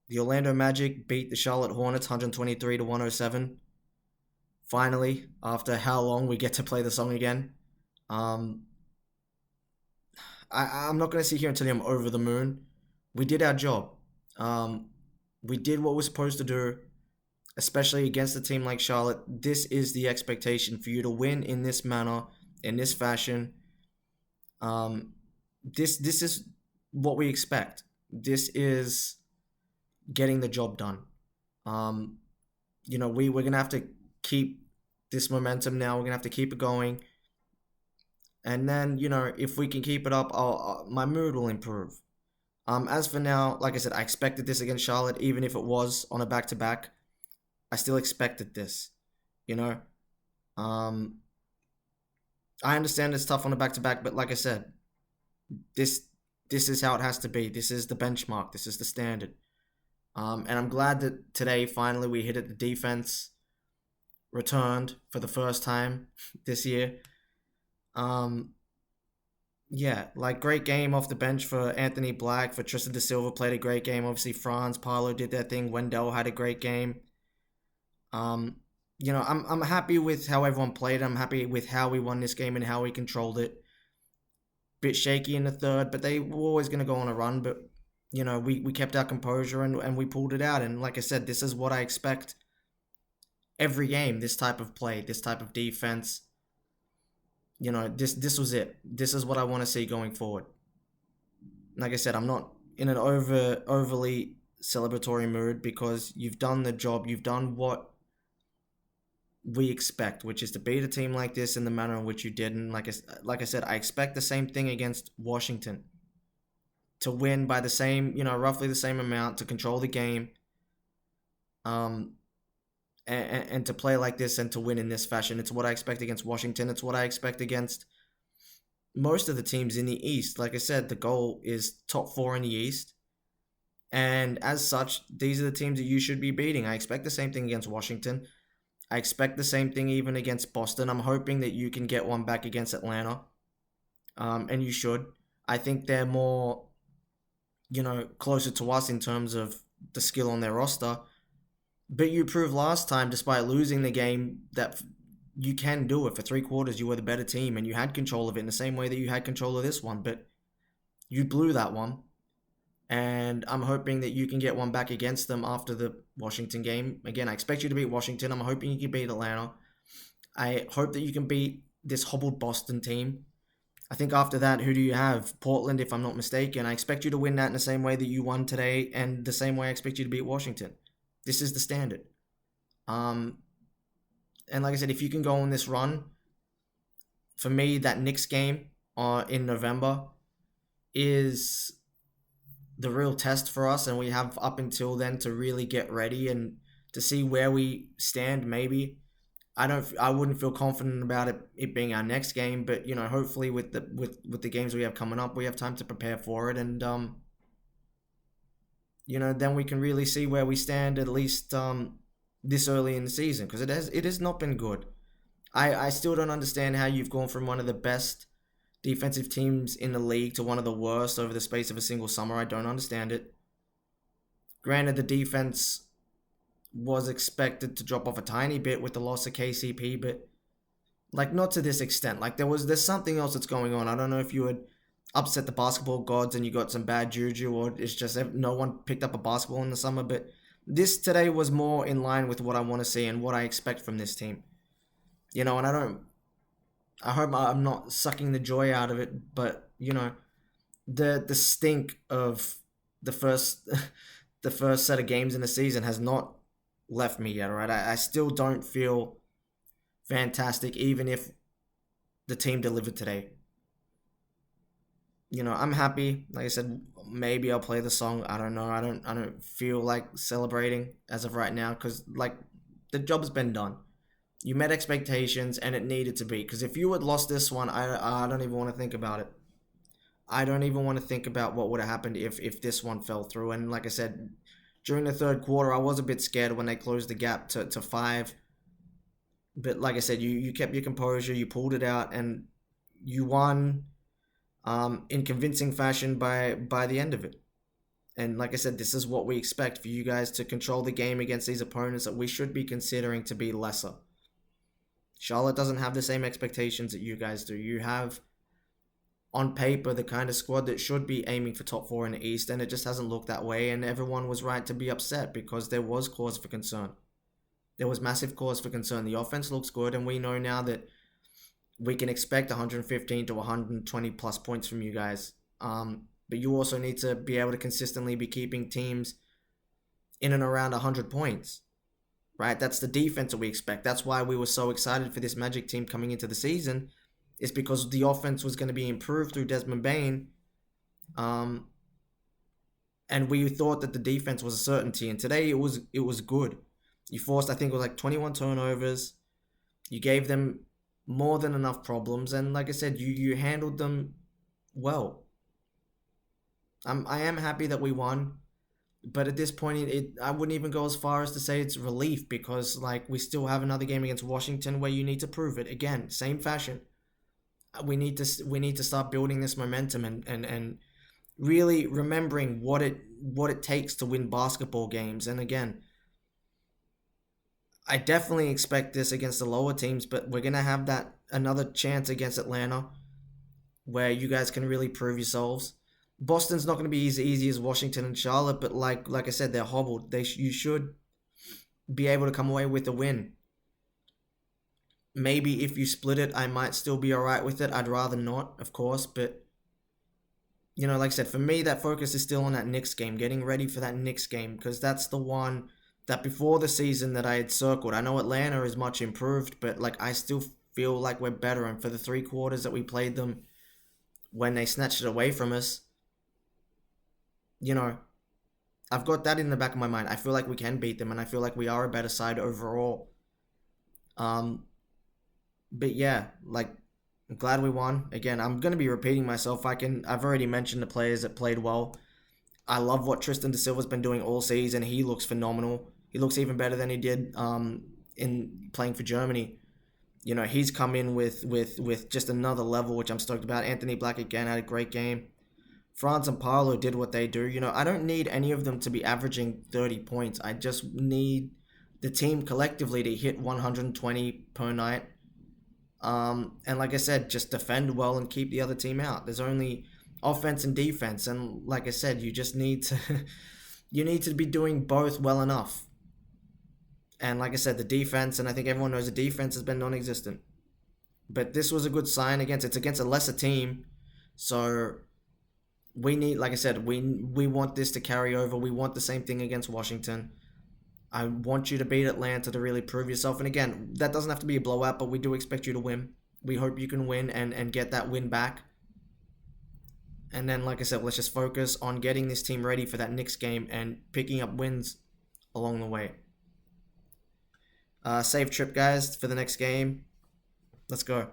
The Orlando Magic beat the Charlotte Hornets 123 to 107. Finally, after how long we get to play the song again. Um, I'm not going to sit here and tell you I'm over the moon. We did our job. Um, we did what we're supposed to do, especially against a team like Charlotte. This is the expectation for you to win in this manner, in this fashion. Um, this is what we expect. This is getting the job done. Um, we're gonna have to keep this momentum now. We're gonna have to keep it going, and then if we can keep it up, my mood will improve. As for now, like I said, I expected this against Charlotte, even if it was on a back to back. I still expected this. You know, um, I understand it's tough on a back to back, but like I said, this this is how it has to be. This is the benchmark. This is the standard. And I'm glad that today finally we hit it. The defense returned for the first time this year. Um, yeah, like great game off the bench for Anthony Black, for Tristan Da Silva played a great game. Obviously, Franz Paulo did their thing. Wendell had a great game. Um, I'm happy with how everyone played. I'm happy with how we won this game and how we controlled it. Bit shaky in the third, but they were always going to go on a run. But we kept our composure and we pulled it out. And like I said, this is what I expect every game. This type of play, this type of defense. This was it. This is what I want to see going forward. Like I said, I'm not in an overly celebratory mood because you've done the job. You've done what we expect, which is to beat a team like this in the manner in which you did. And like I said, I expect the same thing against Washington, to win by the same, roughly the same amount, to control the game, um, and to play like this and to win in this fashion. It's what I expect against Washington. It's what I expect against most of the teams in the East. Like I said, the goal is top four in the East. And as such, these are the teams that you should be beating. I expect the same thing against Washington. I expect the same thing even against Boston. I'm hoping that you can get one back against Atlanta. And you should. I think they're more, closer to us in terms of the skill on their roster. But you proved last time, despite losing the game, that you can do it. For 3 quarters, you were the better team and you had control of it in the same way that you had control of this one. But you blew that one. And I'm hoping that you can get one back against them after the Washington game. Again, I expect you to beat Washington. I'm hoping you can beat Atlanta. I hope that you can beat this hobbled Boston team. I think after that, who do you have? Portland, if I'm not mistaken. I expect you to win that in the same way that you won today, and the same way I expect you to beat Washington. This is the standard. Um, and like I said, if you can go on this run, for me, that Knicks game in November is the real test for us, and we have up until then to really get ready and to see where we stand. Maybe I wouldn't feel confident about it being our next game, but hopefully with the games we have coming up, we have time to prepare for it, and then we can really see where we stand at least this early in the season, because it has not been good. I still don't understand how you've gone from one of the best defensive teams in the league to one of the worst over the space of a single summer. I don't understand it. Granted, the defense was expected to drop off a tiny bit with the loss of KCP, but like not to this extent. Like there's something else that's going on. I don't know if you had upset the basketball gods and you got some bad juju, or it's just no one picked up a basketball in the summer. But this today was more in line with what I want to see and what I expect from this team. And I hope I'm not sucking the joy out of it, but the stink of the first the first set of games in the season has not left me yet. Right, I still don't feel fantastic, even if the team delivered today. I'm happy. Like I said, maybe I'll play the song. I don't know. I don't feel like celebrating as of right now, because like the job's been done. You met expectations, and it needed to be. Because if you had lost this one, I don't even want to think about it. I don't even want to think about what would have happened if this one fell through. And like I said, during the third quarter, I was a bit scared when they closed the gap to 5. But like I said, you kept your composure, you pulled it out, and you won in convincing fashion by the end of it. And like I said, this is what we expect for you guys to control the game against these opponents that we should be considering to be lesser. Charlotte doesn't have the same expectations that you guys do. You have, on paper, the kind of squad that should be aiming for top 4 in the East, and it just hasn't looked that way, and everyone was right to be upset because there was cause for concern. There was massive cause for concern. The offense looks good, and we know now that we can expect 115 to 120 plus points from you guys. But you also need to be able to consistently be keeping teams in and around 100 points, right? That's the defense that we expect. That's why we were so excited for this Magic team coming into the season, is because the offense was going to be improved through Desmond Bane. And we thought that the defense was a certainty. And today it was good. You forced, I think it was like 21 turnovers. You gave them more than enough problems. And like I said, you handled them well. I am happy that we won. But at this point, I wouldn't even go as far as to say it's relief, because like we still have another game against Washington where you need to prove it. Again, same fashion. We need to start building this momentum and really remembering what it takes to win basketball games. And again, I definitely expect this against the lower teams, but we're gonna have that another chance against Atlanta where you guys can really prove yourselves. Boston's not going to be as easy as Washington and Charlotte, but like I said, they're hobbled. You should be able to come away with a win. Maybe if you split it, I might still be alright with it. I'd rather not, of course, but you know, like I said, for me, that focus is still on that Knicks game, getting ready for that Knicks game, because that's the one that before the season that I had circled. I know Atlanta is much improved, but like I still feel like we're better, and for the 3 quarters that we played them when they snatched it away from us, you know, I've got that in the back of my mind. I feel like we can beat them, and I feel like we are a better side overall. But yeah, like, I'm glad we won. Again, I'm gonna be repeating myself. I've already mentioned the players that played well. I love what Tristan da Silva's been doing all season. He looks phenomenal. He looks even better than he did in playing for Germany. You know, he's come in with just another level, which I'm stoked about. Anthony Black again had a great game. Franz and Paolo did what they do. You know, I don't need any of them to be averaging 30 points. I just need the team collectively to hit 120 per night. And like I said, just defend well and keep the other team out. There's only offense and defense. And like I said, you just need to you need to be doing both well enough. And like I said, the defense, and I think everyone knows the defense has been non-existent. But this was a good sign it's against a lesser team. So we need, like I said, we want this to carry over. We want the same thing against Washington. I want you to beat Atlanta to really prove yourself. And again, that doesn't have to be a blowout, but we do expect you to win. We hope you can win and get that win back. And then, like I said, let's just focus on getting this team ready for that Knicks game and picking up wins along the way. Safe trip, guys, for the next game. Let's go.